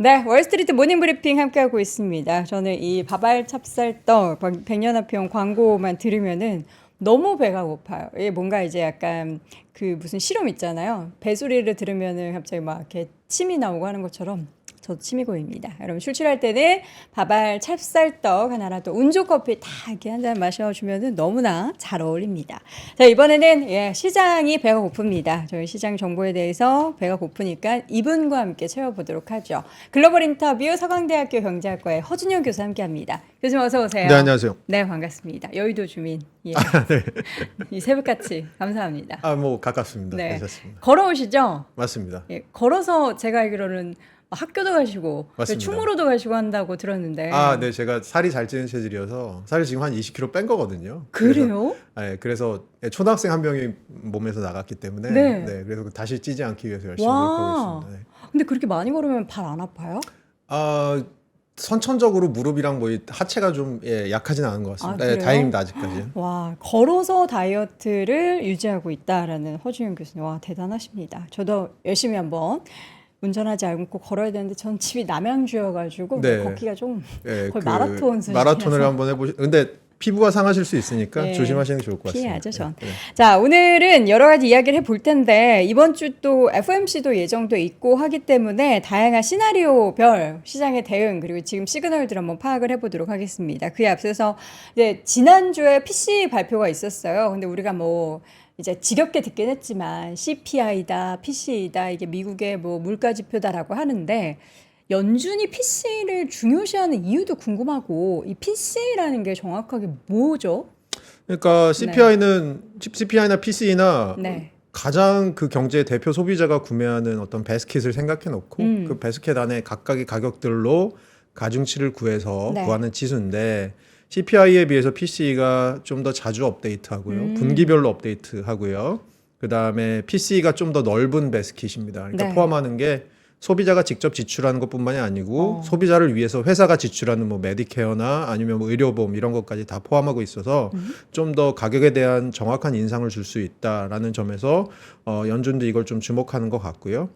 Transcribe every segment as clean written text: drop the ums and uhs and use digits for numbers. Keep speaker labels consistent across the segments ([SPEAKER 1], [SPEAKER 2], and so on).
[SPEAKER 1] 네, 월스트리트 모닝 브리핑 함께하고 있습니다. 저는 이 밥알 찹쌀떡 백년화평 광고만 들으면은 너무 배가 고파요. 이게 뭔가 이제 약간 그 무슨 실험 있잖아요. 배소리를 들으면은 갑자기 막 이렇게 침이 나오고 하는 것처럼 저도 침이 고입니다. 여러분 출출할 때는 밥알 찹쌀떡 하나라도 운조 커피 딱 이렇게 한 잔 마셔주면은 너무나 잘 어울립니다. 자, 이번에는 시장이 배가 고픕니다. 저희 시장 정보에 대해서 배가 고프니까 이분과 함께 채워보도록 하죠. 글로벌 인터뷰 서강대학교 경제학과의 허준영 교수 함께합니다. 교수님 어서 오세요.
[SPEAKER 2] 네, 안녕하세요.
[SPEAKER 1] 네, 반갑습니다. 여의도 주민. 예.
[SPEAKER 2] 네.
[SPEAKER 1] 이 새벽같이 감사합니다.
[SPEAKER 2] 뭐 가깝습니다.
[SPEAKER 1] 네.
[SPEAKER 2] 괜찮습니다.
[SPEAKER 1] 걸어오시죠?
[SPEAKER 2] 맞습니다.
[SPEAKER 1] 예, 걸어서 제가 알기로는 학교도 가시고
[SPEAKER 2] 맞습니다.
[SPEAKER 1] 충무로도 가시고 한다고 들었는데.
[SPEAKER 2] 네, 제가 살이 잘 찌는 체질이어서 살을 지금 한 20kg 뺀 거거든요.
[SPEAKER 1] 그래요?
[SPEAKER 2] 그래서 초등학생 한 명이 몸에서 나갔기 때문에
[SPEAKER 1] 네.
[SPEAKER 2] 그래서 다시 찌지 않기 위해서 열심히
[SPEAKER 1] 와.
[SPEAKER 2] 노력하고 있습니다. 네.
[SPEAKER 1] 근데 그렇게 많이 걸으면 발 안 아파요?
[SPEAKER 2] 선천적으로 무릎이랑 뭐 하체가 좀 약하진 않은 것 같습니다.
[SPEAKER 1] 그래요?
[SPEAKER 2] 다행입니다, 아직까지는.
[SPEAKER 1] 와, 걸어서 다이어트를 유지하고 있다라는 허준영 교수님. 와, 대단하십니다. 저도 열심히 한번 운전하지 않고 걸어야 되는데 전 집이 남양주여가지고
[SPEAKER 2] 네.
[SPEAKER 1] 걷기가 좀
[SPEAKER 2] 네,
[SPEAKER 1] 거의 마라톤 수준이라서.
[SPEAKER 2] 마라톤을 한번 해보시. 근데 피부가 상하실 수 있으니까
[SPEAKER 1] 네.
[SPEAKER 2] 조심하시는 게 좋을 것 같습니다.
[SPEAKER 1] 피해야죠, 전.
[SPEAKER 2] 네.
[SPEAKER 1] 자, 오늘은 여러 가지 이야기를 해볼 텐데 이번 주 또 FOMC도 예정돼 있고 하기 때문에 다양한 시나리오별 시장의 대응 그리고 지금 시그널들 한번 파악을 해보도록 하겠습니다. 그에 앞서서 이제 지난주에 PC 발표가 있었어요. 근데 우리가 뭐 이제 지겹게 듣긴 했지만 CPI다, PC이다 이게 미국의 뭐 물가 지표다라고 하는데 연준이 PC를 중요시하는 이유도 궁금하고 이 PC라는 게 정확하게 뭐죠?
[SPEAKER 2] 그러니까 CPI나 PC나
[SPEAKER 1] 네.
[SPEAKER 2] 가장 그 경제의 대표 소비자가 구매하는 어떤 베스킷을 생각해 놓고 그 베스킷 안에 각각의 가격들로 가중치를 구해서
[SPEAKER 1] 네.
[SPEAKER 2] 구하는 지수인데 CPI에 비해서 PC가 좀 더 자주 업데이트하고요. 분기별로 업데이트하고요. 그다음에 PC가 좀 더 넓은 베스킷입니다. 그러니까
[SPEAKER 1] 네.
[SPEAKER 2] 포함하는 게 소비자가 직접 지출하는 것뿐만이 아니고 소비자를 위해서 회사가 지출하는 뭐 메디케어나 아니면 뭐 의료보험 이런 것까지 다 포함하고 있어서 좀 더 가격에 대한 정확한 인상을 줄 수 있다라는 점에서 연준도 이걸 좀 주목하는 것 같고요.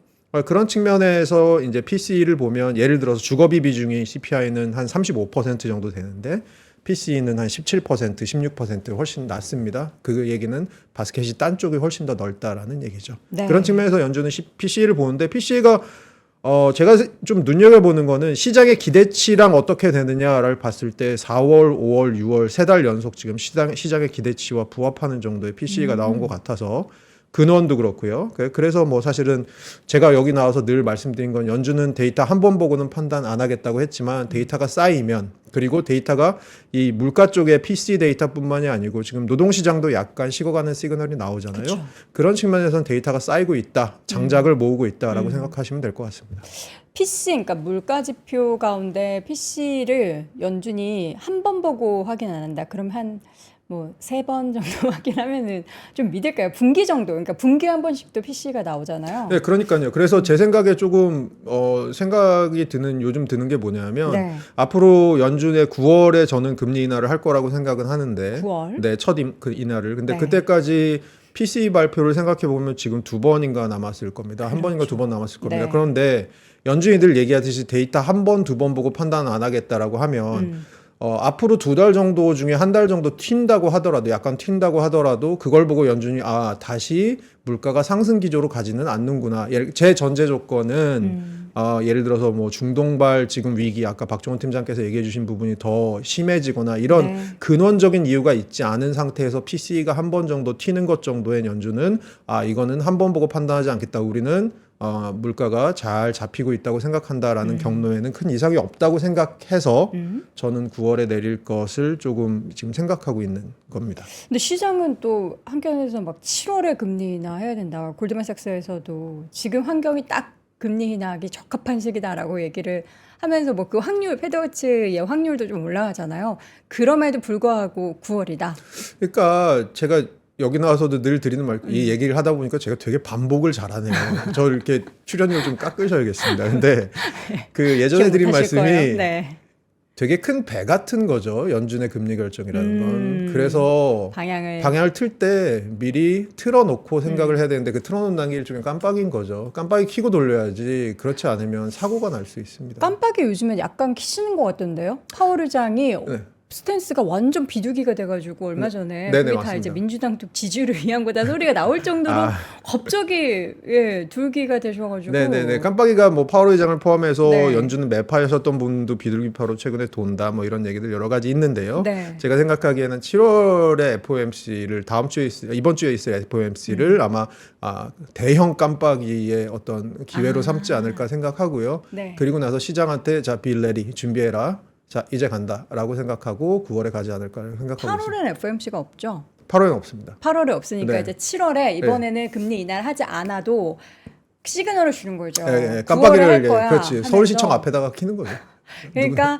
[SPEAKER 2] 그런 측면에서 이제 PC를 보면 예를 들어서 주거비 비중이 CPI는 한 35% 정도 되는데 PC는 한 17%, 16% 훨씬 낮습니다. 그 얘기는 바스켓이 딴 쪽이 훨씬 더 넓다라는 얘기죠.
[SPEAKER 1] 네.
[SPEAKER 2] 그런 측면에서 연준은 PC를 보는데 PC가 제가 좀 눈여겨보는 거는 시장의 기대치랑 어떻게 되느냐를 봤을 때 4월, 5월, 6월 세 달 연속 지금 시장의 기대치와 부합하는 정도의 PC가 나온 것 같아서 근원도 그렇고요. 그래서 뭐 사실은 제가 여기 나와서 늘 말씀드린 건 연준은 데이터 한 번 보고는 판단 안 하겠다고 했지만 데이터가 쌓이면 그리고 데이터가 이 물가 쪽의 PC 데이터뿐만이 아니고 지금 노동시장도 약간 식어가는 시그널이 나오잖아요.
[SPEAKER 1] 그쵸.
[SPEAKER 2] 그런 측면에서는 데이터가 쌓이고 있다. 장작을 모으고 있다라고 생각하시면 될 것 같습니다.
[SPEAKER 1] PC, 그러니까 물가 지표 가운데 PC를 연준이 한 번 보고 확인 안 한다. 그럼 한 뭐 3번 정도 확인하면은 좀 믿을까요? 분기 정도. 그러니까 분기에 한 번씩도 PC가 나오잖아요.
[SPEAKER 2] 네, 그러니까요. 그래서 제 생각에 조금 생각이 요즘 드는 게 뭐냐면
[SPEAKER 1] 네.
[SPEAKER 2] 앞으로 연준의 9월에 저는 금리 인하를 할 거라고 생각은 하는데
[SPEAKER 1] 9월?
[SPEAKER 2] 네, 첫 인하를. 근데
[SPEAKER 1] 네.
[SPEAKER 2] 그때까지 PC 발표를 생각해 보면 지금 2번인가 남았을 겁니다. 한 번인가 2번 남았을 겁니다.
[SPEAKER 1] 네.
[SPEAKER 2] 그런데 연준이 늘 얘기하듯이 데이터 한 번, 2번 보고 판단 안 하겠다라고 하면 앞으로 2달 정도 중에 한 달 정도 튄다고 하더라도 그걸 보고 연준이 다시 물가가 상승 기조로 가지는 않는구나. 제 전제 조건은 예를 들어서 뭐 중동발 지금 위기 아까 박종원 팀장께서 얘기해 주신 부분이 더 심해지거나 이런
[SPEAKER 1] 네.
[SPEAKER 2] 근원적인 이유가 있지 않은 상태에서 PC가 한 번 정도 튀는 것 정도의 연준은 이거는 한 번 보고 판단하지 않겠다. 우리는 물가가 잘 잡히고 있다고 생각한다라는 경로에는 큰 이상이 없다고 생각해서 저는 9월에 내릴 것을 조금 지금 생각하고 있는 겁니다.
[SPEAKER 1] 근데 시장은 또 한편에서 막 7월에 금리 인하해야 된다. 골드만삭스에서도 지금 환경이 딱 금리 인하하기 적합한 시기다라고 얘기를 하면서 뭐 그 확률, 패드워치의 확률도 좀 올라가잖아요. 그럼에도 불구하고 9월이다.
[SPEAKER 2] 그러니까 제가 여기 나와서도 늘 드리는 이 얘기를 하다 보니까 제가 되게 반복을 잘하네요. 저 이렇게 출연료 좀 깎으셔야겠습니다. 근데 그 예전에 드린
[SPEAKER 1] 기억하실
[SPEAKER 2] 말씀이
[SPEAKER 1] 거예요. 네.
[SPEAKER 2] 되게 큰 배 같은 거죠. 연준의 금리 결정이라는 건. 그래서
[SPEAKER 1] 방향을
[SPEAKER 2] 틀 때 미리 틀어놓고 생각을 해야 되는데 그 틀어놓는 게 일종의 깜빡인 거죠. 깜빡이 켜고 돌려야지 그렇지 않으면 사고가 날 수 있습니다.
[SPEAKER 1] 깜빡이 요즘에 약간 키시는 것 같던데요. 파월 의장이
[SPEAKER 2] 네.
[SPEAKER 1] 스탠스가 완전 비둘기가 돼가지고 얼마 전에
[SPEAKER 2] 네네,
[SPEAKER 1] 그게 다
[SPEAKER 2] 맞습니다.
[SPEAKER 1] 이제 민주당 쪽 지지율을 위한 거다 소리가 나올 정도로 갑자기 둘기가 되셔가지고
[SPEAKER 2] 네네네. 깜빡이가 뭐 파월 의장을 포함해서
[SPEAKER 1] 네.
[SPEAKER 2] 연준은 매파하셨던 분도 비둘기파로 최근에 돈다 뭐 이런 얘기들 여러 가지 있는데요.
[SPEAKER 1] 네.
[SPEAKER 2] 제가 생각하기에는 7월에 FOMC를 이번 주에 있을 FOMC를 아마 대형 깜빡이의 어떤 기회로 삼지 않을까 생각하고요.
[SPEAKER 1] 네.
[SPEAKER 2] 그리고 나서 시장한테 자, be ready, 준비해라. 자, 이제 간다라고 생각하고 9월에 가지 않을까 생각하고 있습니다.
[SPEAKER 1] 8월엔 FOMC가 없죠.
[SPEAKER 2] 8월엔 없습니다.
[SPEAKER 1] 8월에 없으니까
[SPEAKER 2] 네.
[SPEAKER 1] 이제 7월에 이번에는 금리 인하하지 않아도 시그널을 주는 거죠.
[SPEAKER 2] 예,
[SPEAKER 1] 9월에
[SPEAKER 2] 깜빡이를
[SPEAKER 1] 할 거야
[SPEAKER 2] 그렇지.
[SPEAKER 1] 하면서.
[SPEAKER 2] 서울시청 앞에다가 키는 거죠.
[SPEAKER 1] 그러니까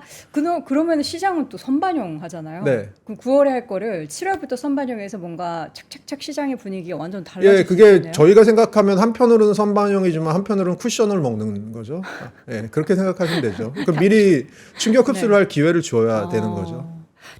[SPEAKER 1] 그러면 시장은 또 선반영 하잖아요.
[SPEAKER 2] 네.
[SPEAKER 1] 그럼 9월에 할 거를 7월부터 선반영해서 뭔가 착착착 시장의 분위기가 완전 달라질
[SPEAKER 2] 예,
[SPEAKER 1] 수
[SPEAKER 2] 그게
[SPEAKER 1] 있겠네요.
[SPEAKER 2] 저희가 생각하면 한편으로는 선반영이지만 한편으로는 쿠션을 먹는 거죠. 예, 그렇게 생각하시면 되죠. 그 미리 충격 흡수를
[SPEAKER 1] 네.
[SPEAKER 2] 할 기회를 줘야 되는 거죠.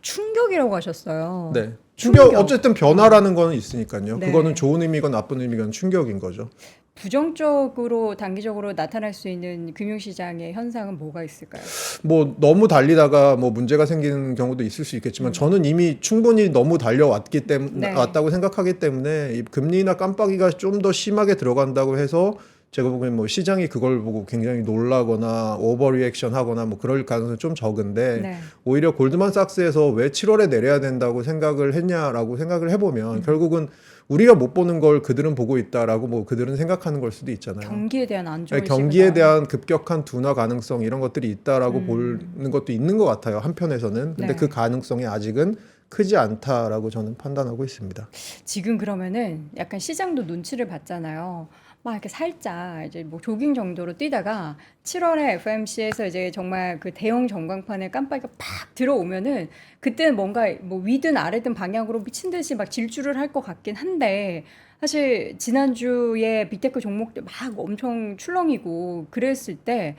[SPEAKER 1] 충격이라고 하셨어요.
[SPEAKER 2] 네. 충격 어쨌든 변화라는 거는 있으니까요.
[SPEAKER 1] 네.
[SPEAKER 2] 그거는 좋은 의미건 나쁜 의미건 충격인 거죠.
[SPEAKER 1] 부정적으로 단기적으로 나타날 수 있는 금융시장의 현상은 뭐가 있을까요?
[SPEAKER 2] 뭐 너무 달리다가 뭐 문제가 생기는 경우도 있을 수 있겠지만 저는 이미 충분히 너무 달려왔기 때문에
[SPEAKER 1] 네.
[SPEAKER 2] 왔다고 생각하기 때문에 이 금리나 깜빡이가 좀 더 심하게 들어간다고 해서 제가 보기엔 뭐 시장이 그걸 보고 굉장히 놀라거나 오버 리액션 하거나 뭐 그럴 가능성이 좀 적은데
[SPEAKER 1] 네.
[SPEAKER 2] 오히려 골드만삭스에서 왜 7월에 내려야 된다고 생각을 했냐라고 생각을 해보면 결국은 우리가 못 보는 걸 그들은 보고 있다라고 뭐 그들은 생각하는 걸 수도 있잖아요.
[SPEAKER 1] 경기에 대한 안정
[SPEAKER 2] 경기에 대한 급격한 둔화 가능성 이런 것들이 있다라고 보는 것도 있는 것 같아요. 한편에서는. 근데
[SPEAKER 1] 네.
[SPEAKER 2] 그 가능성이 아직은 크지 않다라고 저는 판단하고 있습니다.
[SPEAKER 1] 지금 그러면은 약간 시장도 눈치를 봤잖아요. 막 이렇게 살짝 이제 뭐 조깅 정도로 뛰다가 7월에 FOMC에서 이제 정말 그 대형 전광판에 깜빡이가 팍 들어오면은 그때는 뭔가 뭐 위든 아래든 방향으로 미친 듯이 막 질주를 할 것 같긴 한데 사실 지난주에 빅테크 종목들 막 엄청 출렁이고 그랬을 때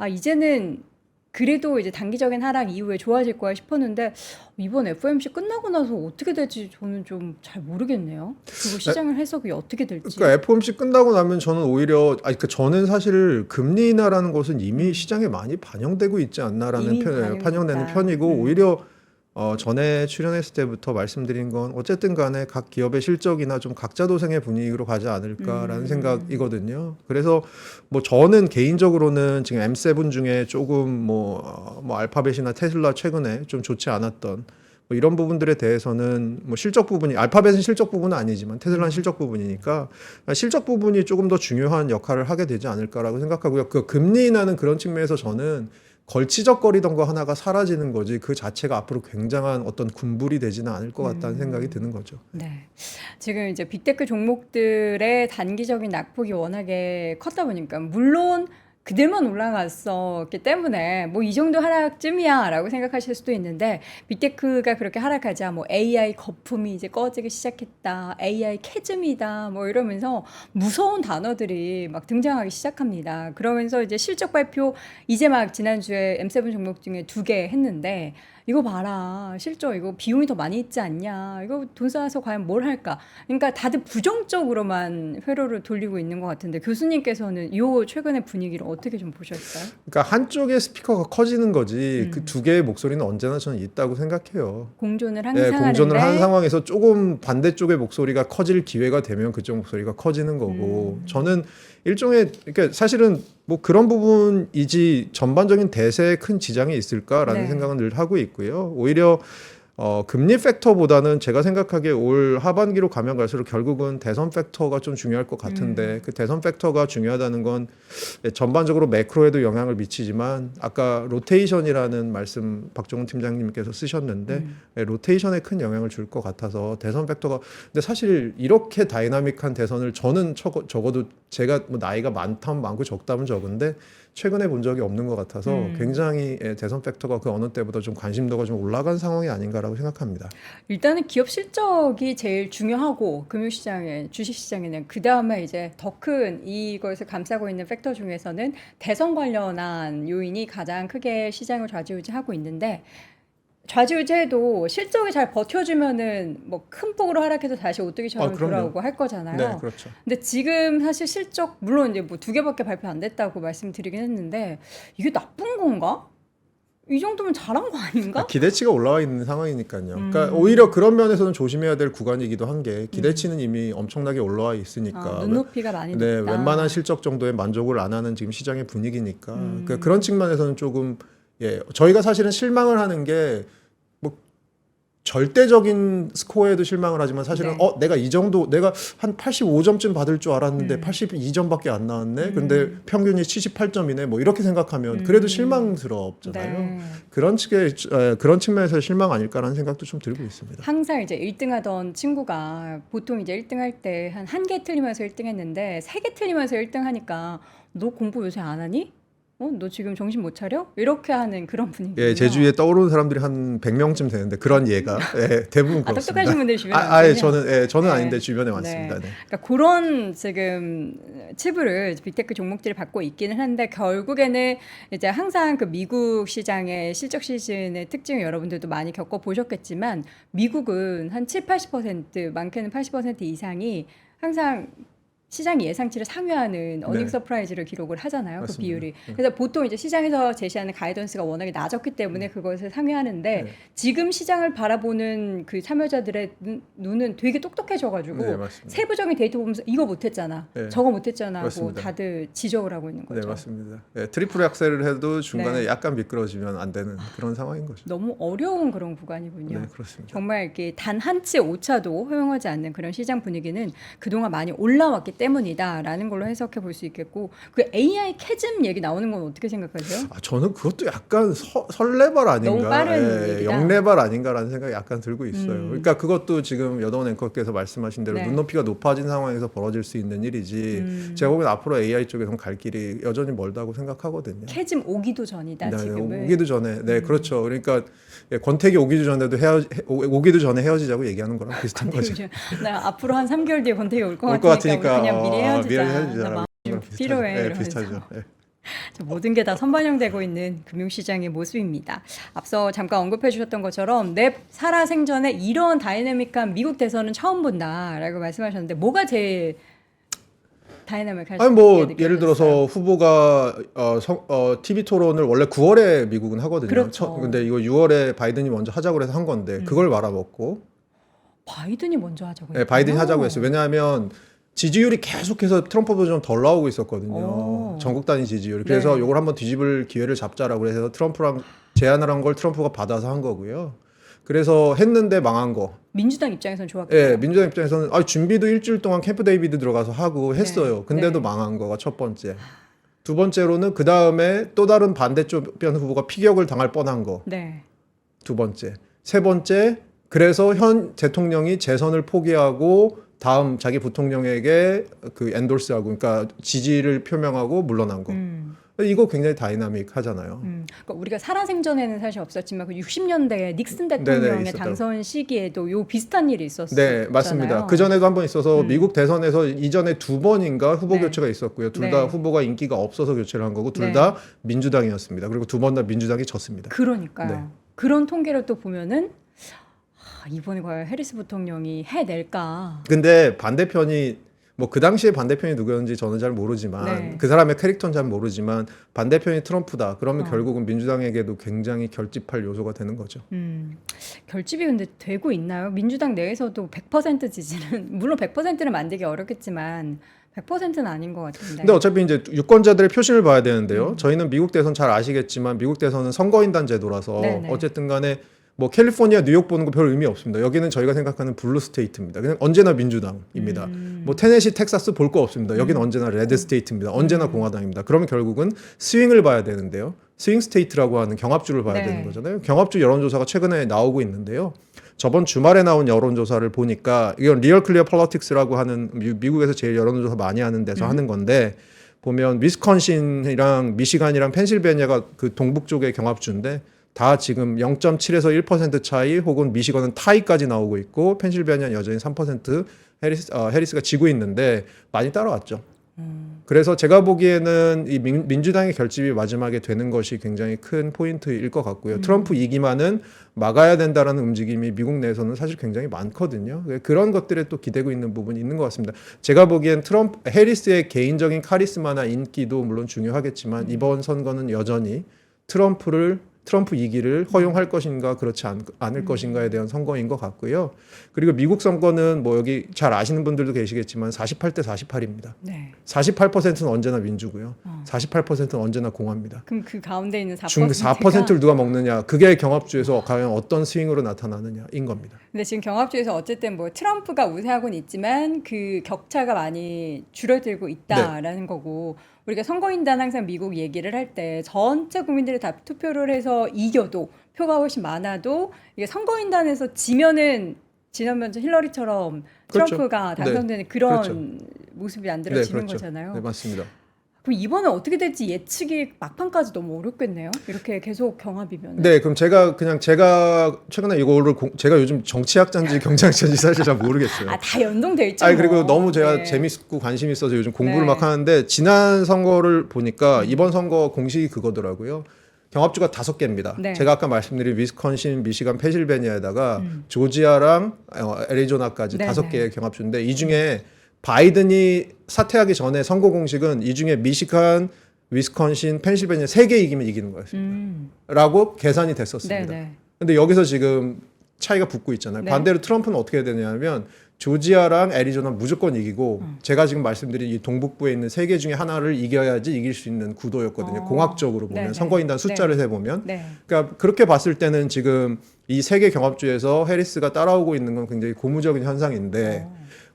[SPEAKER 1] 이제는 그래도 이제 단기적인 하락 이후에 좋아질 거야 싶었는데 이번 FOMC 끝나고 나서 어떻게 될지 저는 좀 잘 모르겠네요. 그리고 시장을 해석이 어떻게 될지.
[SPEAKER 2] 그러니까 FOMC 끝나고 나면 저는 오히려 그러니까 저는 사실 금리 인하라는 것은 이미 시장에 많이 반영되고 있지 않나라는
[SPEAKER 1] 이미
[SPEAKER 2] 반영되는
[SPEAKER 1] 반영됐다.
[SPEAKER 2] 편이고 오히려 전에 출연했을 때부터 말씀드린 건 어쨌든 간에 각 기업의 실적이나 좀 각자 도생의 분위기로 가지 않을까라는 생각이거든요. 그래서 뭐 저는 개인적으로는 지금 M7 중에 조금 뭐 알파벳이나 테슬라 최근에 좀 좋지 않았던 뭐 이런 부분들에 대해서는 뭐 실적 부분이 알파벳은 실적 부분은 아니지만 테슬라는 실적 부분이니까 실적 부분이 조금 더 중요한 역할을 하게 되지 않을까라고 생각하고요. 그 금리 인하는 그런 측면에서 저는 걸치적거리던 거 하나가 사라지는 거지 그 자체가 앞으로 굉장한 어떤 군불이 되지는 않을 것 같다는 생각이 드는 거죠.
[SPEAKER 1] 네. 지금 이제 빅테크 종목들의 단기적인 낙폭이 워낙에 컸다 보니까 물론 그들만 올라갔었기 때문에 뭐 이 정도 하락쯤이야라고 생각하실 수도 있는데 빅테크가 그렇게 하락하자 뭐 AI 거품이 이제 꺼지기 시작했다, AI 캐즘이다 뭐 이러면서 무서운 단어들이 막 등장하기 시작합니다. 그러면서 이제 실적 발표 이제 막 지난주에 M7 종목 중에 2개 했는데 이거 봐라 실적 이거 비용이 더 많이 있지 않냐 이거 돈 쌓아서 과연 뭘 할까 그러니까 다들 부정적으로만 회로를 돌리고 있는 것 같은데 교수님께서는 이 최근의 분위기를 어떻게 좀 보셨어요?
[SPEAKER 2] 그러니까 한쪽의 스피커가 커지는 거지 그 두 개의 목소리는 언제나 저는 있다고 생각해요.
[SPEAKER 1] 공존을 항상 하는데
[SPEAKER 2] 공존을 한 상황에서 조금 반대쪽의 목소리가 커질 기회가 되면 그쪽 목소리가 커지는 거고 저는 일종의 그러니까 사실은 뭐 그런 부분이지 전반적인 대세에 큰 지장이 있을까라는
[SPEAKER 1] 네.
[SPEAKER 2] 생각은 늘 하고 있고요. 오히려 금리 팩터보다는 제가 생각하기에 올 하반기로 가면 갈수록 결국은 대선 팩터가 좀 중요할 것 같은데 그 대선 팩터가 중요하다는 건 전반적으로 매크로에도 영향을 미치지만 아까 로테이션이라는 말씀 박종훈 팀장님께서 쓰셨는데 로테이션에 큰 영향을 줄 것 같아서 대선 팩터가 근데 사실 이렇게 다이나믹한 대선을 저는 적어도 제가 뭐 나이가 많다면 많고 적다면 적은데 최근에 본 적이 없는 것 같아서 굉장히 대선 팩터가 그 어느 때보다 좀 관심도가 좀 올라간 상황이 아닌가라고 생각합니다.
[SPEAKER 1] 일단은 기업 실적이 제일 중요하고 금융시장에 주식시장에는 그 다음에 이제 더 큰 이것을 감싸고 있는 팩터 중에서는 대선 관련한 요인이 가장 크게 시장을 좌지우지하고 있는데 좌지우지해도 실적이 잘 버텨주면은 뭐 큰 폭으로 하락해서 다시 오뚜기처럼
[SPEAKER 2] 그럼요.
[SPEAKER 1] 돌아오고 할 거잖아요.
[SPEAKER 2] 네, 그렇죠.
[SPEAKER 1] 근데 지금 사실 실적 물론 이제 뭐 2개밖에 발표 안 됐다고 말씀드리긴 했는데 이게 나쁜 건가? 이 정도면 잘한 거 아닌가?
[SPEAKER 2] 기대치가 올라와 있는 상황이니까요. 그러니까 오히려 그런 면에서는 조심해야 될 구간이기도 한 게 기대치는 이미 엄청나게 올라와 있으니까
[SPEAKER 1] 눈높이가 많이
[SPEAKER 2] 네,
[SPEAKER 1] 높다.
[SPEAKER 2] 웬만한 실적 정도에 만족을 안 하는 지금 시장의 분위기니까 그러니까 그런 측면에서는 조금 저희가 사실은 실망을 하는 게 뭐 절대적인 스코어에도 실망을 하지만 사실은
[SPEAKER 1] 네.
[SPEAKER 2] 내가 이 정도 내가 한 85점쯤 받을 줄 알았는데 82점밖에 안 나왔네. 근데 평균이 78점이네. 뭐 이렇게 생각하면 그래도 실망스럽잖아요.
[SPEAKER 1] 네.
[SPEAKER 2] 그런 측면에서 실망 아닐까라는 생각도 좀 들고 있습니다.
[SPEAKER 1] 항상 이제 1등하던 친구가 보통 이제 1등할 때 한 개 틀리면서 1등했는데 3개 틀리면서 1등하니까 너 공부 요새 안 하니? 너 지금 정신 못 차려? 이렇게 하는 그런 분위기예요.
[SPEAKER 2] 예, 제주에 떠오르는 사람들이 한 100명쯤 되는데 그런 예가 대부분 그렇습니다.
[SPEAKER 1] 똑똑하신 분들이 주변에
[SPEAKER 2] 저는
[SPEAKER 1] 네.
[SPEAKER 2] 아닌데 주변에 많습니다. 네.
[SPEAKER 1] 그러니까 그런 지금 치부를 빅테크 종목들이 받고 있기는 한데 결국에는 이제 항상 그 미국 시장의 실적 시즌의 특징을 여러분들도 많이 겪어 보셨겠지만 미국은 한 7, 80% 많게는 80% 이상이 항상 시장 예상치를 상회하는 어닝 서프라이즈를 기록을 하잖아요.
[SPEAKER 2] 맞습니다.
[SPEAKER 1] 그 비율이. 그래서 보통 이제 시장에서 제시하는 가이던스가 워낙에 낮았기 때문에 그것을 상회하는데 지금 시장을 바라보는 그 참여자들의 눈은 되게 똑똑해져가지고
[SPEAKER 2] 네, 맞습니다.
[SPEAKER 1] 세부적인 데이터 보면서 이거 못했잖아,
[SPEAKER 2] 네.
[SPEAKER 1] 저거 못했잖아 하고
[SPEAKER 2] 맞습니다.
[SPEAKER 1] 다들 지적을 하고 있는 거죠.
[SPEAKER 2] 네, 맞습니다. 트리플 악셀을 해도 중간에 약간 미끄러지면 안 되는 그런 상황인 거죠.
[SPEAKER 1] 너무 어려운 그런 구간이군요.
[SPEAKER 2] 네, 그렇습니다.
[SPEAKER 1] 정말 이렇게 단 한 치 오차도 허용하지 않는 그런 시장 분위기는 그동안 많이 올라왔기 때문이다라는 걸로 해석해 볼 수 있겠고 그 AI 캐즘 얘기 나오는 건 어떻게 생각하세요?
[SPEAKER 2] 저는 그것도 약간 설레발 아닌가,
[SPEAKER 1] 너무 빠른 얘기다.
[SPEAKER 2] 영레발 아닌가라는 생각이 약간 들고 있어요. 그러니까 그것도 지금 여동원 앵커께서 말씀하신 대로
[SPEAKER 1] 네.
[SPEAKER 2] 눈높이가 높아진 상황에서 벌어질 수 있는 일이지. 제가 보기엔 앞으로 AI 쪽에서는 갈 길이 여전히 멀다고 생각하거든요.
[SPEAKER 1] 캐즘 오기도 전이다
[SPEAKER 2] 네,
[SPEAKER 1] 지금은.
[SPEAKER 2] 오기도 전에, 네, 그렇죠. 그러니까 권태기 오기도 전에도 오기도 전에 헤어지자고 얘기하는 거랑 비슷한 거죠.
[SPEAKER 1] 나 앞으로 한 3개월 뒤에 권태기 올 것
[SPEAKER 2] 올 것
[SPEAKER 1] 같으니까,
[SPEAKER 2] 같으니까
[SPEAKER 1] 우리 그냥 미리 헤어지자. 나 마음 좀
[SPEAKER 2] 비슷하죠.
[SPEAKER 1] 필요해.
[SPEAKER 2] 네,
[SPEAKER 1] 이러면서.
[SPEAKER 2] 비슷하죠. 네.
[SPEAKER 1] 모든 게 다 선반영되고 있는 금융시장의 모습입니다. 앞서 잠깐 언급해 주셨던 것처럼 내 살아생전에 이런 다이내믹한 미국 대선은 처음 본다라고 말씀하셨는데 뭐가 제일 다이내믹할 수
[SPEAKER 2] 아니 뭐
[SPEAKER 1] 있게
[SPEAKER 2] 예를 들어서 후보가 TV 토론을 원래 9월에 미국은 하거든요.
[SPEAKER 1] 그렇죠.
[SPEAKER 2] 근데 이거 6월에 바이든이 먼저 하자고 해서 한 건데 그걸 말아먹고
[SPEAKER 1] 바이든이 먼저 하자고
[SPEAKER 2] 네,
[SPEAKER 1] 했어요.
[SPEAKER 2] 바이든이 하자고 했어요. 왜냐하면 지지율이 계속해서 트럼프보다 좀 덜 나오고 있었거든요.
[SPEAKER 1] 오.
[SPEAKER 2] 전국 단위 지지율. 그래서
[SPEAKER 1] 네.
[SPEAKER 2] 이걸 한번 뒤집을 기회를 잡자라고 해서 트럼프랑 제안을 한 걸 트럼프가 받아서 한 거고요. 그래서 했는데 망한 거.
[SPEAKER 1] 민주당 입장에서는 좋았겠죠.
[SPEAKER 2] 예, 민주당 입장에서는 준비도 일주일 동안 캠프 데이비드 들어가서 하고 했어요.
[SPEAKER 1] 네.
[SPEAKER 2] 근데도
[SPEAKER 1] 네.
[SPEAKER 2] 망한 거가 첫 번째. 두 번째로는 그 다음에 또 다른 반대쪽 편 후보가 피격을 당할 뻔한 거.
[SPEAKER 1] 네.
[SPEAKER 2] 두 번째. 세 번째. 그래서 현 대통령이 재선을 포기하고 다음 자기 부통령에게 그 엔돌스하고 그러니까 지지를 표명하고 물러난 거. 이거 굉장히 다이나믹하잖아요.
[SPEAKER 1] 그러니까 우리가 살아생전에는 사실 없었지만 그 60년대에 닉슨
[SPEAKER 2] 네네,
[SPEAKER 1] 대통령의
[SPEAKER 2] 있었다고.
[SPEAKER 1] 당선 시기에도 요 비슷한 일이 있었어요.
[SPEAKER 2] 네, 맞습니다. 그 전에도 한 번 있어서 미국 대선에서 이전에 두 번인가 후보
[SPEAKER 1] 네.
[SPEAKER 2] 교체가 있었고요. 둘
[SPEAKER 1] 네.
[SPEAKER 2] 다 후보가 인기가 없어서 교체를 한 거고 둘
[SPEAKER 1] 네.
[SPEAKER 2] 다 민주당이었습니다. 그리고 두 번 다 민주당이 졌습니다.
[SPEAKER 1] 그러니까요.
[SPEAKER 2] 네.
[SPEAKER 1] 그런 통계를 또 보면은 이번에 과연 해리스 부통령이 해낼까?
[SPEAKER 2] 근데 반대편이 뭐 그 당시에 반대편이 누구였는지 저는 잘 모르지만
[SPEAKER 1] 네.
[SPEAKER 2] 그 사람의 캐릭터는 잘 모르지만 반대편이 트럼프다. 그러면 결국은 민주당에게도 굉장히 결집할 요소가 되는 거죠.
[SPEAKER 1] 결집이 근데 되고 있나요? 민주당 내에서도 100% 지지는 물론 100%는 만들기 어렵겠지만 100%는 아닌 것 같은데.
[SPEAKER 2] 근데 어차피 이제 유권자들의 표심을 봐야 되는데요. 저희는 미국 대선 잘 아시겠지만 미국 대선은 선거인단 제도라서
[SPEAKER 1] 네네.
[SPEAKER 2] 어쨌든 간에 뭐 캘리포니아, 뉴욕 보는 거 별 의미 없습니다. 여기는 저희가 생각하는 블루 스테이트입니다. 그냥 언제나 민주당입니다. 뭐 테네시, 텍사스 볼 거 없습니다. 여기는 언제나 레드 스테이트입니다. 언제나 공화당입니다. 그러면 결국은 스윙을 봐야 되는데요. 스윙 스테이트라고 하는 경합주를 봐야
[SPEAKER 1] 네.
[SPEAKER 2] 되는 거잖아요. 경합주 여론조사가 최근에 나오고 있는데요. 저번 주말에 나온 여론조사를 보니까 이건 리얼 클리어 폴리틱스라고 하는 미국에서 제일 여론조사 많이 하는 데서 하는 건데 보면 위스콘신이랑 미시간이랑 펜실베니아가 그 동북 쪽의 경합주인데 다 지금 0.7에서 1% 차이 혹은 미시건은 타이까지 나오고 있고 펜실베니아는 여전히 3% 해리스가 지고 있는데 많이 따라왔죠. 그래서 제가 보기에는 이 민주당의 결집이 마지막에 되는 것이 굉장히 큰 포인트일 것 같고요. 트럼프 2기만은 막아야 된다라는 움직임이 미국 내에서는 사실 굉장히 많거든요. 그런 것들에 또 기대고 있는 부분이 있는 것 같습니다. 제가 보기엔 해리스의 개인적인 카리스마나 인기도 물론 중요하겠지만 이번 선거는 여전히 트럼프 2기를 허용할 것인가 그렇지 않을 것인가에 대한 선거인 것 같고요. 그리고 미국 선거는 뭐 여기 잘 아시는 분들도 계시겠지만 48대 48입니다.
[SPEAKER 1] 네.
[SPEAKER 2] 48%는 언제나 민주고요. 48%는 언제나 공화입니다.
[SPEAKER 1] 그럼 그 가운데 있는 4%가
[SPEAKER 2] 4%를 누가 먹느냐, 그게 경합주에서 과연 어떤 스윙으로 나타나느냐인 겁니다.
[SPEAKER 1] 근데 지금 경합주에서 어쨌든 뭐 트럼프가 우세하고는 있지만 그 격차가 많이 줄어들고 있다라는 거고 우리가 선거인단 항상 미국 얘기를 할 때 전체 국민들이 다 투표를 해서 이겨도 표가 훨씬 많아도 이게 선거인단에서 지면은 지난번 힐러리처럼
[SPEAKER 2] 그렇죠.
[SPEAKER 1] 트럼프가
[SPEAKER 2] 네.
[SPEAKER 1] 당선되는 그런
[SPEAKER 2] 그렇죠.
[SPEAKER 1] 모습이 만들어지는
[SPEAKER 2] 그렇죠.
[SPEAKER 1] 거잖아요.
[SPEAKER 2] 네, 맞습니다.
[SPEAKER 1] 그럼 이번에 어떻게 될지 예측이 막판까지 너무 어렵겠네요. 이렇게 계속 경합이면.
[SPEAKER 2] 네, 그럼 제가 최근에 이거를 제가 요즘 정치학자인지 경제학자인지 사실 잘 모르겠어요.
[SPEAKER 1] 다 연동돼 있죠.
[SPEAKER 2] 아니 그리고
[SPEAKER 1] 뭐.
[SPEAKER 2] 너무 제가
[SPEAKER 1] 네.
[SPEAKER 2] 재밌고 관심이 있어서 요즘 공부를
[SPEAKER 1] 네.
[SPEAKER 2] 막 하는데 지난 선거를 보니까 이번 선거 공식이 그거더라고요. 경합주가 5개입니다.
[SPEAKER 1] 네.
[SPEAKER 2] 제가 아까 말씀드린 위스콘신, 미시간, 펜실베니아에다가 조지아랑 애리조나까지
[SPEAKER 1] 네,
[SPEAKER 2] 5개의 경합주인데 이 중에 바이든이 사퇴하기 전에 선거 공식은 이 중에 미시간, 위스콘신, 펜실베니아 3개 이기면 이기는 거였습니다. 라고 계산이 됐었습니다.
[SPEAKER 1] 네, 네.
[SPEAKER 2] 근데 여기서 지금 차이가 붙고 있잖아요.
[SPEAKER 1] 네.
[SPEAKER 2] 반대로 트럼프는 어떻게 되냐면 조지아랑 애리조나 무조건 이기고 제가 지금 말씀드린 이 동북부에 있는 3개 중에 하나를 이겨야지 이길 수 있는 구도였거든요. 공학적으로 보면
[SPEAKER 1] 네, 네.
[SPEAKER 2] 선거인단 숫자를 세보면
[SPEAKER 1] 네.
[SPEAKER 2] 그러니까 그렇게 봤을 때는 지금 이 3개 경합주에서 해리스가 따라오고 있는 건 굉장히 고무적인 현상인데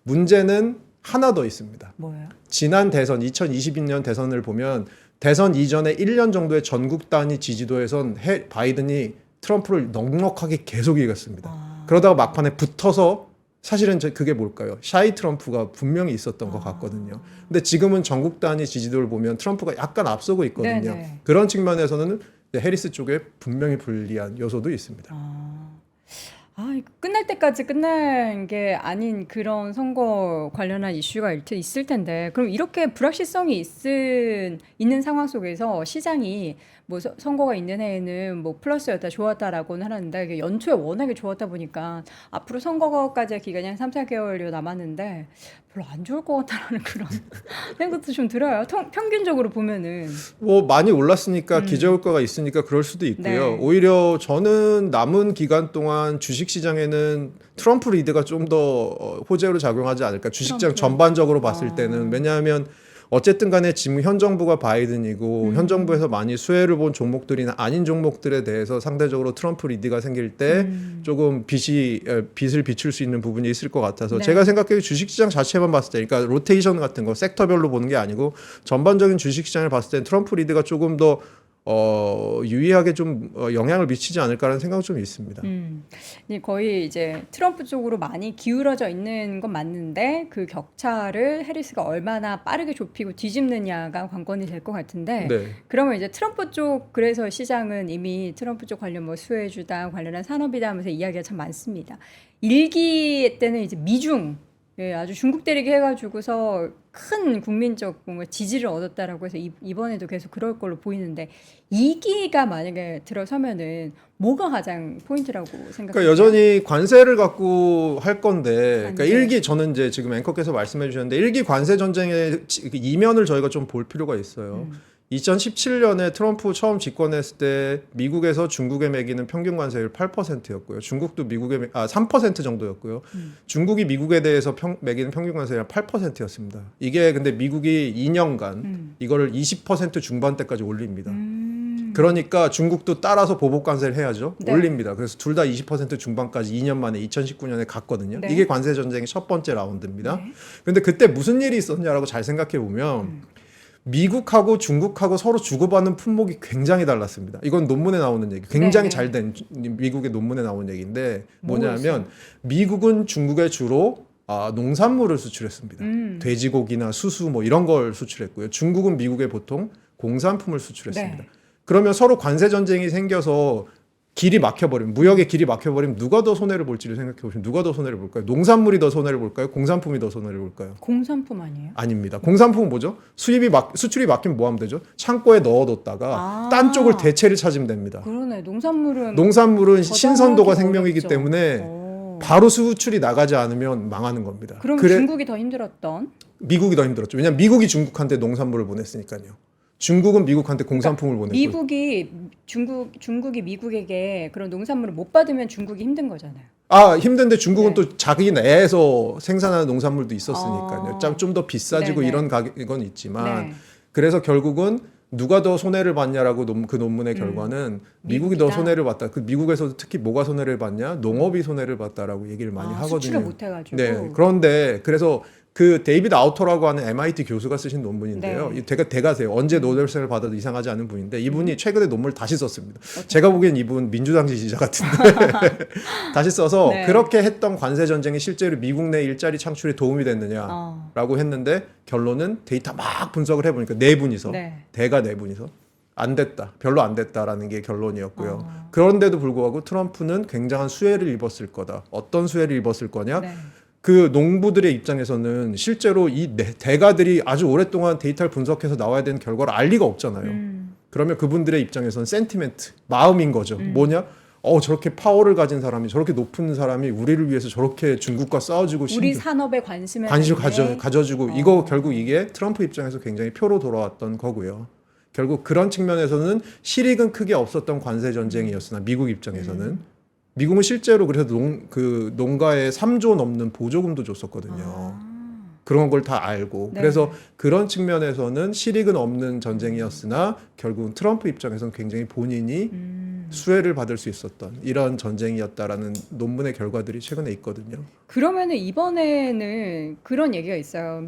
[SPEAKER 2] 문제는 하나 더 있습니다.
[SPEAKER 1] 뭐예요?
[SPEAKER 2] 지난 대선 2022년 대선을 보면 대선 이전에 1년 정도의 전국 단위 지지도에선 바이든이 트럼프를 넉넉하게 계속 이겼습니다. 그러다가 막판에 붙어서 사실은 그게 뭘까요? 샤이 트럼프가 분명히 있었던 것 같거든요. 근데 지금은 전국 단위 지지도를 보면 트럼프가 약간 앞서고 있거든요.
[SPEAKER 1] 네네.
[SPEAKER 2] 그런 측면에서는 해리스 쪽에 분명히 불리한 요소도 있습니다.
[SPEAKER 1] 이거 끝날 때까지 끝난 게 아닌 그런 선거 관련한 이슈가 있을 텐데 그럼 이렇게 불확실성이 있는 상황 속에서 시장이 뭐 선거가 있는 해에는 뭐 플러스였다 좋았다라고는 하는데 이게 연초에 워낙에 좋았다 보니까 앞으로 선거까지의 기간이 한 3, 4개월여 남았는데 별로 안 좋을 것 같다라는 그런 생각도 좀 들어요. 평균적으로 보면은
[SPEAKER 2] 뭐 많이 올랐으니까 기저효과가 있으니까 그럴 수도 있고요.
[SPEAKER 1] 네.
[SPEAKER 2] 오히려 저는 남은 기간 동안 주식시장에는 트럼프 리드가 좀 더 호재로 작용하지 않을까. 주식시장
[SPEAKER 1] 트럼프.
[SPEAKER 2] 전반적으로 봤을 때는. 왜냐하면 어쨌든 간에 지금 현 정부가 바이든이고 현 정부에서 많이 수혜를 본 종목들이나 아닌 종목들에 대해서 상대적으로 트럼프 리드가 생길 때 조금 빛을 비출 수 있는 부분이 있을 것 같아서
[SPEAKER 1] 네.
[SPEAKER 2] 제가 생각해요. 주식시장 자체만 봤을 때 그러니까 로테이션 같은 거 섹터별로 보는 게 아니고 전반적인 주식시장을 봤을 때 트럼프 리드가 조금 더 유의하게 좀 영향을 미치지 않을까라는 생각은 좀 있습니다.
[SPEAKER 1] 거의 이제 트럼프 쪽으로 많이 기울어져 있는 건 맞는데 그 격차를 해리스가 얼마나 빠르게 좁히고 뒤집느냐가 관건이 될 것 같은데
[SPEAKER 2] 네.
[SPEAKER 1] 그러면 이제 트럼프 쪽 그래서 시장은 이미 트럼프 쪽 관련 뭐 수혜주다 관련한 산업이다 하면서 이야기가 참 많습니다. 1기 때는 이제 미중 아주 중국 때리기 해가지고서 큰 국민적 뭔가 지지를 얻었다라고 해서 이번에도 계속 그럴 걸로 보이는데 2기가 만약에 들어서면은 뭐가 가장 포인트라고 생각해요?
[SPEAKER 2] 그러니까 여전히 관세를 갖고 할 건데, 그러니까
[SPEAKER 1] 관세.
[SPEAKER 2] 1기 저는 이제 지금 앵커께서 말씀해 주셨는데 1기 관세 전쟁의 이면을 저희가 좀 볼 필요가 있어요. 2017년에 트럼프 처음 집권했을 때 미국에서 중국에 매기는 평균 관세율 8%였고요. 중국도 미국에 3% 정도였고요. 중국이 미국에 대해서 매기는 평균 관세율 8%였습니다. 이게 근데 미국이 2년간 이거를 20% 중반대까지 올립니다. 그러니까 중국도 따라서 보복 관세를 해야죠.
[SPEAKER 1] 네.
[SPEAKER 2] 올립니다. 그래서 둘 다 20% 중반까지 2년 만에 2019년에 갔거든요.
[SPEAKER 1] 네.
[SPEAKER 2] 이게 관세 전쟁의 첫 번째 라운드입니다.
[SPEAKER 1] 네.
[SPEAKER 2] 근데 그때 무슨 일이 있었냐라고 잘 생각해 보면 미국하고 중국하고 서로 주고받는 품목이 굉장히 달랐습니다. 이건 논문에 나오는 얘기. 굉장히
[SPEAKER 1] 네.
[SPEAKER 2] 잘된 미국의 논문에 나오는 얘기인데
[SPEAKER 1] 뭐였어요?
[SPEAKER 2] 뭐냐면 미국은 중국에 주로 농산물을 수출했습니다. 돼지고기나 수수 뭐 이런 걸 수출했고요. 중국은 미국에 보통 공산품을 수출했습니다.
[SPEAKER 1] 네.
[SPEAKER 2] 그러면 서로 관세 전쟁이 생겨서 길이 막혀버리면 무역의 길이 막혀버리면 누가 더 손해를 볼지를 생각해 보시면 누가 더 손해를 볼까요? 농산물이 더 손해를 볼까요? 공산품이 더 손해를 볼까요?
[SPEAKER 1] 공산품 아니에요?
[SPEAKER 2] 아닙니다. 공산품은 뭐죠? 수출이 막히면 뭐 하면 되죠? 창고에 넣어뒀다가 딴 쪽을 대체를 찾으면 됩니다.
[SPEAKER 1] 그러네. 농산물은
[SPEAKER 2] 농산물은
[SPEAKER 1] 저장하기
[SPEAKER 2] 신선도가 생명이기
[SPEAKER 1] 어렵죠.
[SPEAKER 2] 때문에 바로 수출이 나가지 않으면 망하는 겁니다.
[SPEAKER 1] 그럼
[SPEAKER 2] 그래
[SPEAKER 1] 중국이 더 힘들었던?
[SPEAKER 2] 미국이 더 힘들었죠. 왜냐하면 미국이 중국한테 농산물을 보냈으니까요. 중국은 미국한테 공산품을 보냈고
[SPEAKER 1] 중국이 미국에게 그런 농산물을 못 받으면 중국이 힘든 거잖아요.
[SPEAKER 2] 힘든데 중국은
[SPEAKER 1] 네.
[SPEAKER 2] 또 자기 내에서 생산하는 농산물도 있었으니까요. 좀 더 비싸지고
[SPEAKER 1] 네네.
[SPEAKER 2] 이런 가격은 있지만
[SPEAKER 1] 네.
[SPEAKER 2] 그래서 결국은 누가 더 손해를 봤냐라고 그 논문의 결과는 미국이 더
[SPEAKER 1] 미국이다.
[SPEAKER 2] 손해를 봤다. 그 미국에서도 특히 뭐가 손해를 봤냐? 농업이 손해를 봤다라고 얘기를 많이 하거든요.
[SPEAKER 1] 수출을 못 해가지고.
[SPEAKER 2] 네. 그런데 그래서 그 데이비드 아우터라고 하는 MIT 교수가 쓰신 논문인데요.
[SPEAKER 1] 네.
[SPEAKER 2] 대가세요. 언제 노벨상을 받아도 이상하지 않은 분인데 이분이 최근에 논문을 다시 썼습니다. 제가 보기엔 이분 민주당 지지자 같은데 다시 써서
[SPEAKER 1] 네.
[SPEAKER 2] 그렇게 했던 관세 전쟁이 실제로 미국 내 일자리 창출에 도움이 됐느냐라고 했는데 결론은 데이터 막 분석을 해보니까 네 분이서 대가 네 분이서 안 됐다. 별로 안 됐다라는 게 결론이었고요. 그런데도 불구하고 트럼프는 굉장한 수혜를 입었을 거다. 어떤 수혜를 입었을 거냐?
[SPEAKER 1] 네.
[SPEAKER 2] 그 농부들의 입장에서는 실제로 이 대가들이 아주 오랫동안 데이터를 분석해서 나와야 되는 결과를 알 리가 없잖아요. 그러면 그분들의 입장에서는 센티멘트, 마음인 거죠. 뭐냐? 저렇게 파워를 가진 사람이, 저렇게 높은 사람이 우리를 위해서 저렇게 중국과 싸워주고
[SPEAKER 1] 우리 산업에 관심을
[SPEAKER 2] 가져주고 이거 결국 이게 트럼프 입장에서 굉장히 표로 돌아왔던 거고요. 결국 그런 측면에서는 실익은 크게 없었던 관세 전쟁이었으나 미국 입장에서는 미국은 실제로 그래서 농가에 3조 넘는 보조금도 줬었거든요. 그런 걸 다 알고
[SPEAKER 1] 네.
[SPEAKER 2] 그래서 그런 측면에서는 실익은 없는 전쟁이었으나 결국은 트럼프 입장에서는 굉장히 본인이 수혜를 받을 수 있었던 이런 전쟁이었다라는 논문의 결과들이 최근에 있거든요.
[SPEAKER 1] 그러면은 이번에는 그런 얘기가 있어요.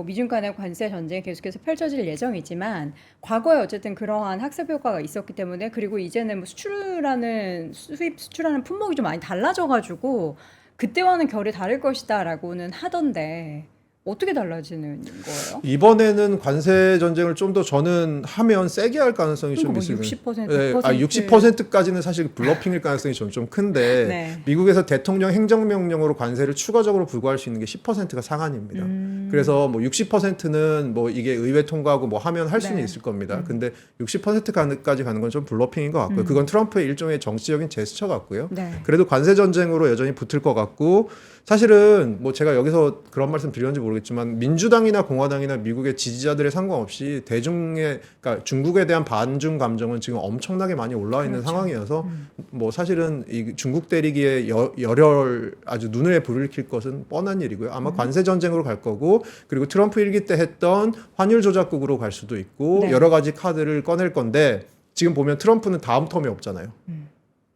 [SPEAKER 1] 미중 간의 관세 전쟁이 계속해서 펼쳐질 예정이지만 과거에 어쨌든 그러한 학습 효과가 있었기 때문에 그리고 이제는 뭐 수입 수출하는 품목이 좀 많이 달라져가지고 그때와는 결이 다를 것이다라고는 하던데 어떻게 달라지는 거예요?
[SPEAKER 2] 이번에는 관세 전쟁을 좀 더 저는 하면 세게 할 가능성이 좀 있어요.
[SPEAKER 1] 60%,
[SPEAKER 2] 네,
[SPEAKER 1] 100%.
[SPEAKER 2] 60%까지는 사실 블러핑일 가능성이 좀 큰데
[SPEAKER 1] 네.
[SPEAKER 2] 미국에서 대통령 행정명령으로 관세를 추가적으로 부과할 수 있는 게 10%가 상한입니다. 그래서 뭐 60%는 뭐 이게 의회 통과하고 뭐 하면 할 수는
[SPEAKER 1] 네.
[SPEAKER 2] 있을 겁니다. 근데 60%까지 가는 건 좀 블러핑인 것 같고요. 그건 트럼프의 일종의 정치적인 제스처 같고요.
[SPEAKER 1] 네.
[SPEAKER 2] 그래도 관세 전쟁으로 여전히 붙을 것 같고 사실은 뭐 제가 여기서 그런 말씀 드렸는지 모르겠지만 민주당이나 공화당이나 미국의 지지자들에 상관없이 그러니까 중국에 대한 반중 감정은 지금 엄청나게 많이 올라와 있는 상황이어서 뭐 사실은 이 중국 대리기에 열혈 아주 눈에 불을 킬 것은 뻔한 일이고요. 아마 관세 전쟁으로 갈 거고 그리고 트럼프 일기 때 했던 환율 조작국으로 갈 수도 있고
[SPEAKER 1] 네.
[SPEAKER 2] 여러 가지 카드를 꺼낼 건데 지금 보면 트럼프는 다음 텀이 없잖아요.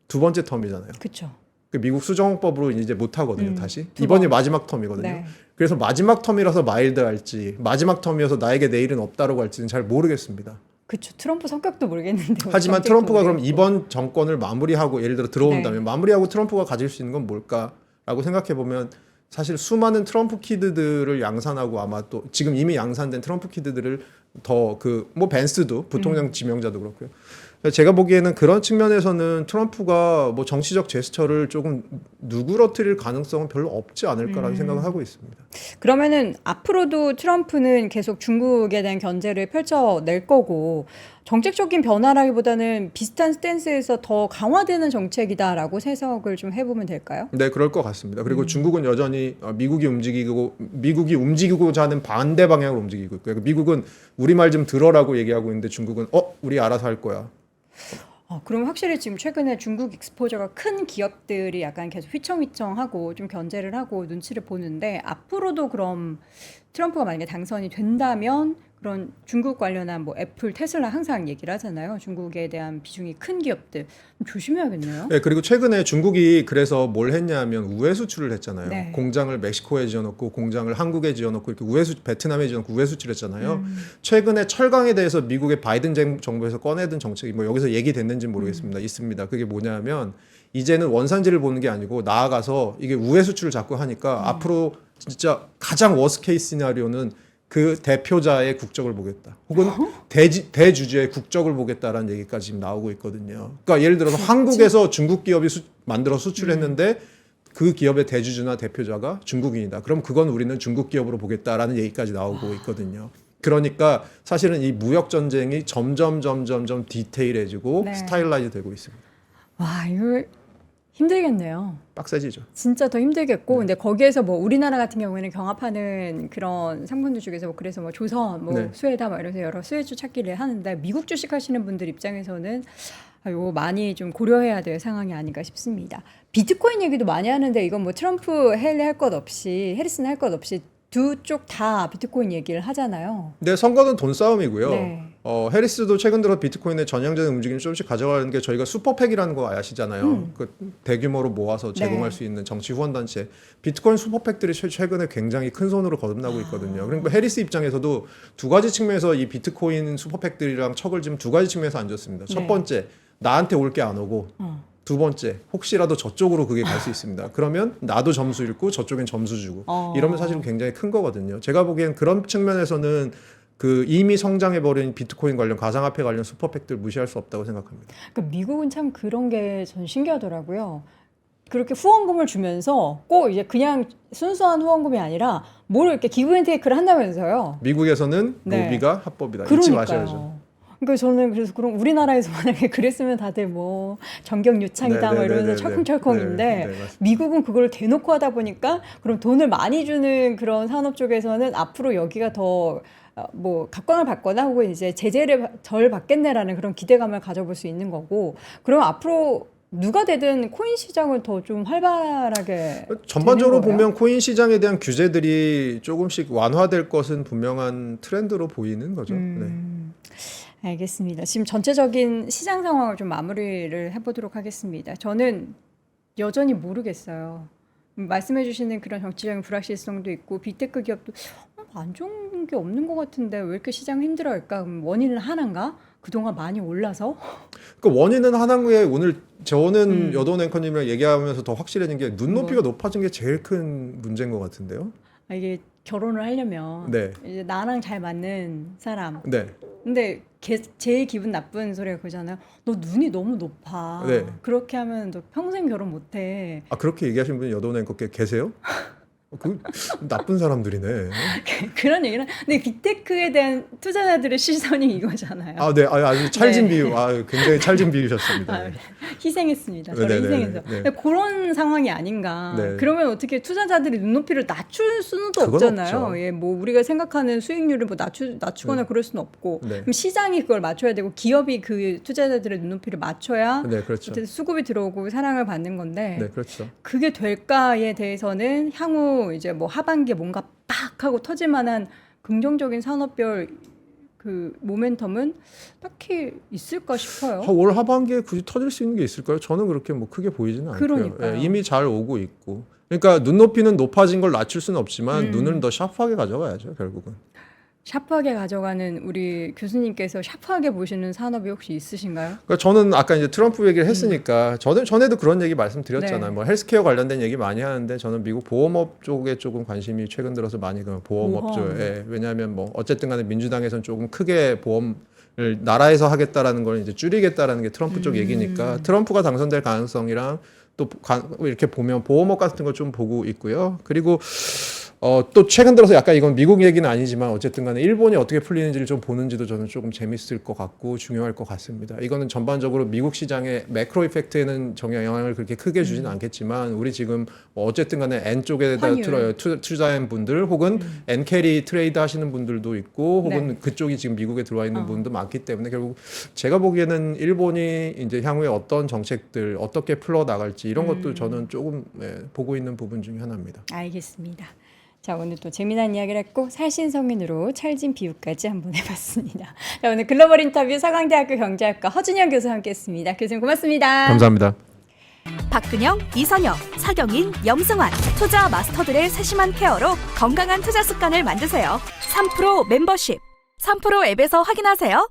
[SPEAKER 2] 두 번째 텀이잖아요.
[SPEAKER 1] 그렇죠.
[SPEAKER 2] 그 미국 수정법으로 이제 못 하거든요. 다시
[SPEAKER 1] 두
[SPEAKER 2] 이번이
[SPEAKER 1] 번.
[SPEAKER 2] 마지막 텀이거든요.
[SPEAKER 1] 네.
[SPEAKER 2] 그래서 마지막 텀이라서 마일드할지 마지막 텀이어서 나에게 내일은 없다라고 할지는 잘 모르겠습니다.
[SPEAKER 1] 그렇죠. 트럼프 성격도 모르겠는데.
[SPEAKER 2] 하지만
[SPEAKER 1] 정책도
[SPEAKER 2] 트럼프가 그럼
[SPEAKER 1] 모르겠고.
[SPEAKER 2] 이번 정권을 마무리하고 예를 들어 들어온다면
[SPEAKER 1] 네.
[SPEAKER 2] 마무리하고 트럼프가 가질 수 있는 건 뭘까라고 생각해 보면 사실 수많은 트럼프 키드들을 양산하고 아마 또 지금 이미 양산된 트럼프 키드들을 더 뭐 벤스도 부통령 지명자도 그렇고요. 제가 보기에는 그런 측면에서는 트럼프가 뭐 정치적 제스처를 조금 누그러뜨릴 가능성은 별로 없지 않을까라는 생각을 하고 있습니다.
[SPEAKER 1] 그러면은 앞으로도 트럼프는 계속 중국에 대한 견제를 펼쳐낼 거고 정책적인 변화라기보다는 비슷한 스탠스에서 더 강화되는 정책이다라고 해석을 좀 해보면 될까요?
[SPEAKER 2] 네, 그럴 것 같습니다. 그리고 중국은 여전히 미국이 움직이고자 하는 반대 방향으로 움직이고 있고요. 미국은 우리 말 좀 들어라고 얘기하고 있는데 중국은 우리 알아서 할 거야.
[SPEAKER 1] 그럼 확실히 지금 최근에 중국 익스포저가 큰 기업들이 약간 계속 휘청휘청하고 좀 견제를 하고 눈치를 보는데 앞으로도 그럼 트럼프가 만약에 당선이 된다면 그런 중국 관련한 뭐 애플, 테슬라 항상 얘기를 하잖아요. 중국에 대한 비중이 큰 기업들 조심해야겠네요.
[SPEAKER 2] 네, 그리고 최근에 중국이 그래서 뭘 했냐면 우회 수출을 했잖아요.
[SPEAKER 1] 네.
[SPEAKER 2] 공장을 멕시코에 지어놓고 공장을 한국에 지어놓고 이렇게 베트남에 지어놓고 우회 수출했잖아요. 최근에 철강에 대해서 미국의 바이든 정부에서 꺼내든 정책이 뭐 여기서 얘기됐는지 모르겠습니다. 있습니다. 그게 뭐냐면 이제는 원산지를 보는 게 아니고 나아가서 이게 우회 수출을 자꾸 하니까 앞으로 진짜 가장 워스트 케이스 시나리오는 그 대표자의 국적을 보겠다. 혹은 대주주의 국적을 보겠다라는 얘기까지 지금 나오고 있거든요. 그러니까 예를 들어서 한국에서 중국 기업이 만들어 수출했는데 그 기업의 대주주나 대표자가 중국인이다. 그럼 그건 우리는 중국 기업으로 보겠다라는 얘기까지 나오고 있거든요. 그러니까 사실은 이 무역 전쟁이 점점 디테일해지고
[SPEAKER 1] 네.
[SPEAKER 2] 스타일라이즈 되고 있습니다.
[SPEAKER 1] 와, 이거 힘들겠네요.
[SPEAKER 2] 빡세지죠.
[SPEAKER 1] 진짜 더 힘들겠고, 근데 거기에서 뭐 우리나라 같은 경우에는 경합하는 그런 상품들 중에서 뭐 그래서 뭐 조선, 뭐
[SPEAKER 2] 네.
[SPEAKER 1] 수에다 뭐 이래서 여러 수혜주 찾기를 하는데 미국 주식 하시는 분들 입장에서는 이거 많이 좀 고려해야 될 상황이 아닌가 싶습니다. 비트코인 얘기도 많이 하는데 이건 뭐 트럼프 헬리 할 것 없이 해리슨 할 것 없이 두 쪽 다 비트코인 얘기를 하잖아요.
[SPEAKER 2] 근데 선거는 돈 싸움이고요.
[SPEAKER 1] 네.
[SPEAKER 2] 해리스도 최근 들어 비트코인의 전향적인 움직임 조금씩 가져가는 게 저희가 슈퍼팩이라는 거 아시잖아요. 그 대규모로 모아서 제공할
[SPEAKER 1] 네.
[SPEAKER 2] 수 있는 정치 후원 단체. 비트코인 슈퍼팩들이 최근에 굉장히 큰 손으로 거듭나고 있거든요. 그러니까 해리스 입장에서도 두 가지 측면에서 이 비트코인 슈퍼팩들이랑 척을 지금 두 가지 측면에서 안 줬습니다. 첫
[SPEAKER 1] 네.
[SPEAKER 2] 번째, 나한테 올 게 안 오고. 두 번째, 혹시라도 저쪽으로 그게 갈 수 있습니다. 그러면 나도 점수 읽고 저쪽엔 점수 주고 이러면 사실은 굉장히 큰 거거든요. 제가 보기엔 그런 측면에서는 그 이미 성장해버린 비트코인 관련 가상화폐 관련 슈퍼팩들 무시할 수 없다고 생각합니다.
[SPEAKER 1] 그러니까 미국은 참 그런 게 전 신기하더라고요. 그렇게 후원금을 주면서 꼭 이제 그냥 순수한 후원금이 아니라 뭘 이렇게 기브앤테이크를 한다면서요.
[SPEAKER 2] 미국에서는
[SPEAKER 1] 네.
[SPEAKER 2] 로비가 합법이다. 잊지 마셔야죠.
[SPEAKER 1] 그러니까 저는 그래서 그럼 우리나라에서 만약에 그랬으면 다들 뭐 정경 유착이다 뭐 이러면서 철컹철컹인데
[SPEAKER 2] 네, 맞습니다.
[SPEAKER 1] 미국은 그걸 대놓고 하다 보니까 그럼 돈을 많이 주는 그런 산업 쪽에서는 앞으로 여기가 더 뭐 각광을 받거나 혹은 이제 제재를 덜 받겠네라는 그런 기대감을 가져볼 수 있는 거고 그럼 앞으로 누가 되든 코인 시장은 더 좀 활발하게
[SPEAKER 2] 전반적으로
[SPEAKER 1] 되는 거예요?
[SPEAKER 2] 보면 코인 시장에 대한 규제들이 조금씩 완화될 것은 분명한 트렌드로 보이는 거죠. 네.
[SPEAKER 1] 알겠습니다. 지금 전체적인 시장 상황을 좀 마무리를 해보도록 하겠습니다. 저는 여전히 모르겠어요. 말씀해 주시는 그런 정치적인 불확실성도 있고 빅테크 기업도 안 좋은 게 없는 것 같은데 왜 이렇게 시장 힘들어할까? 원인은 하나인가? 그동안 많이 올라서?
[SPEAKER 2] 그 원인은 하나에 오늘 저는 여돈 앵커님이랑 얘기하면서 더 확실해진 게 눈높이가 높아진 게 제일 큰 문제인 것 같은데요.
[SPEAKER 1] 이게 결혼을 하려면
[SPEAKER 2] 네.
[SPEAKER 1] 이제 나랑 잘 맞는 사람.
[SPEAKER 2] 네.
[SPEAKER 1] 근데 제일 기분 나쁜 소리가 그거잖아요. 너 눈이 너무 높아.
[SPEAKER 2] 네.
[SPEAKER 1] 그렇게 하면 너 평생 결혼 못해.
[SPEAKER 2] 아 그렇게 얘기하시는 분이 여돈 앵커께 계세요? 그 나쁜 사람들이네.
[SPEAKER 1] 그런 얘기는. 근데 빅테크에 대한 투자자들의 시선이 이거잖아요.
[SPEAKER 2] 아, 네, 아주 찰진
[SPEAKER 1] 네.
[SPEAKER 2] 비유, 굉장히 찰진 비유셨습니다.
[SPEAKER 1] 아, 희생했습니다. 저를
[SPEAKER 2] 네네네.
[SPEAKER 1] 희생해서.
[SPEAKER 2] 네.
[SPEAKER 1] 근데 그런 상황이 아닌가.
[SPEAKER 2] 네.
[SPEAKER 1] 그러면 어떻게 투자자들이 눈높이를 낮출 수는 또
[SPEAKER 2] 그건
[SPEAKER 1] 없잖아요.
[SPEAKER 2] 없죠.
[SPEAKER 1] 예, 뭐 우리가 생각하는 수익률을 뭐 낮추거나 그럴 수는 없고.
[SPEAKER 2] 네.
[SPEAKER 1] 그럼 시장이 그걸 맞춰야 되고 기업이 그 투자자들의 눈높이를 맞춰야
[SPEAKER 2] 네, 그렇죠.
[SPEAKER 1] 어쨌든 수급이 들어오고 사랑을 받는 건데
[SPEAKER 2] 네, 그렇죠.
[SPEAKER 1] 그게 될까에 대해서는 향후 이제 뭐 하반기에 뭔가 빡 하고 터질 만한 긍정적인 산업별 그 모멘텀은 딱히 있을까 싶어요.
[SPEAKER 2] 올 하반기에 굳이 터질 수 있는 게 있을까요? 저는 그렇게 뭐 크게 보이지는 않고요.
[SPEAKER 1] 그러니까요.
[SPEAKER 2] 예, 이미 잘 오고 있고. 그러니까 눈높이는 높아진 걸 낮출 수는 없지만 눈을 더 샤프하게 가져가야죠, 결국은.
[SPEAKER 1] 샤프하게 가져가는 우리 교수님께서 샤프하게 보시는 산업이 혹시 있으신가요?
[SPEAKER 2] 그러니까 저는 아까 이제 트럼프 얘기를 했으니까 저는 전에도 그런 얘기 말씀드렸잖아요.
[SPEAKER 1] 네.
[SPEAKER 2] 뭐 헬스케어 관련된 얘기 많이 하는데 저는 미국 보험업 쪽에 조금 관심이 최근 들어서 많이 가면 보험업 쪽에 왜냐하면 뭐 어쨌든 간에 민주당에서는 조금 크게 보험을 나라에서 하겠다라는 걸 이제 줄이겠다라는 게 트럼프 쪽 얘기니까 트럼프가 당선될 가능성이랑 또 이렇게 보면 보험업 같은 걸 좀 보고 있고요. 그리고 또 최근 들어서 약간 이건 미국 얘기는 아니지만 어쨌든 간에 일본이 어떻게 풀리는지를 좀 보는지도 저는 조금 재밌을 것 같고 중요할 것 같습니다. 이거는 전반적으로 미국 시장의 매크로 이펙트에는 영향을 그렇게 크게 주지는 않겠지만 우리 지금 어쨌든 간에 N 쪽에다 투자한 분들 혹은 N 캐리 트레이드 하시는 분들도 있고 혹은
[SPEAKER 1] 네.
[SPEAKER 2] 그쪽이 지금 미국에 들어와 있는 분도 많기 때문에 결국 제가 보기에는 일본이 이제 향후에 어떤 정책들 어떻게 풀어 나갈지 이런 것도 저는 조금 보고 있는 부분 중에 하나입니다.
[SPEAKER 1] 알겠습니다. 자, 오늘 또 재미난 이야기를 했고 살신성인으로 찰진 비유까지 한번 해봤습니다. 자, 오늘 글로벌 인터뷰 서강대학교 경제학과 허준영 교수와 함께했습니다. 교수님 고맙습니다.
[SPEAKER 2] 감사합니다.
[SPEAKER 3] 박근영, 이선영, 사경인, 염승환 투자 마스터들의 세심한 케어로 건강한 투자 습관을 만드세요. 3프로 멤버십 3프로 앱에서 확인하세요.